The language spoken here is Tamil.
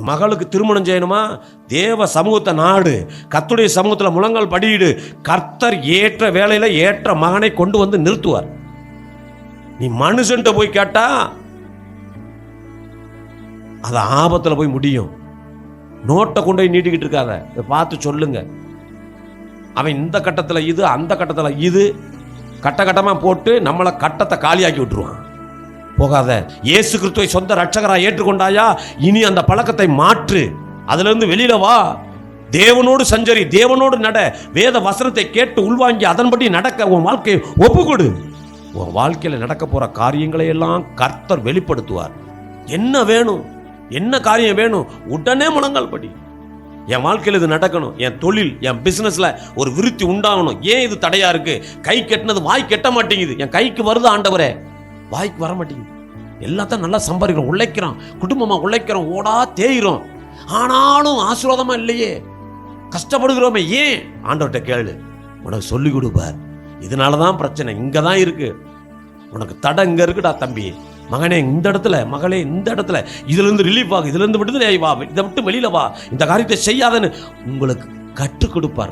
மகளுக்கு திருமணம் செய்யணுமா, தேவ சமூகத்தை நாடு, கர்த்தருடைய சமூகத்தில் முழங்கால் படியிடு. கர்த்தர் ஏற்ற வேலையில் ஏற்ற மகனை கொண்டு வந்து நிறுத்துவார். நீ மனுஷன்ட்ட போய் கேட்டா அது ஆபத்தில் போய் முடியும். நோட்டை கொண்டு போய் நீட்டிக்கிட்டு இருக்காத, பார்த்து சொல்லுங்க. அவன் இந்த கட்டத்தில் இது, அந்த கட்டத்தில் இது, கட்டமாக போட்டு நம்மளை கட்டத்தை காலியாக்கி விட்டுருவான். போகாத. இயேசு கிறிஸ்துவை சொந்த ரட்சகராக ஏற்றுக்கொண்டாயா, இனி அந்த பழக்கத்தை மாற்று, அதுல இருந்து வெளியில வா. தேவனோடு சஞ்சரி, தேவனோடு நட, வேத வசனத்தை கேட்டு உள்வாங்கி அதன்படி நடக்க உன் வாழ்க்கையை ஒப்புக்கொடு. உன் வாழ்க்கையில் நடக்க போற காரியங்களை எல்லாம் கர்த்தர் வெளிப்படுத்துவார். என்ன வேணும், என்ன காரியம் வேணும், உடனே முழங்கால் படி. என் வாழ்க்கையில் இது நடக்கணும், என் தொழில், என் பிசினஸ்ல ஒரு விருத்தி உண்டாகணும். ஏன் இது தடையா இருக்கு? கை கெட்டினது வாய் கெட்ட மாட்டேங்குது. என் கைக்கு வருது ஆண்டவரே, வாய்க்கு வர மாட்டேங்குது. எல்லாத்தையும் நல்லா சம்பாதிக்கிறோம், உழைக்கிறோம், குடும்பமா உழைக்கிறோம், ஓடா தேயிறோம், ஆனாலும் ஆசீர்வாதமா இல்லையே, கஷ்டப்படுகிறோமே. ஏன்? ஆண்டவர்கிட்ட கேளு, உனக்கு சொல்லி கொடுப்பார். இதனாலதான் பிரச்சனை, இங்கதான் இருக்கு, உனக்கு தடை இங்க இருக்குடா தம்பி, மகனே இந்த இடத்துல, மகளே இந்த இடத்துல, இதுல இருந்து ரிலீஃப் ஆகு, இதுல இருந்து விடுதலை வா, இதை விட்டு வெளியில வா, இந்த காரியத்தை செய்யாதன்னு உங்களுக்கு கற்றுக் கொடுப்பார்.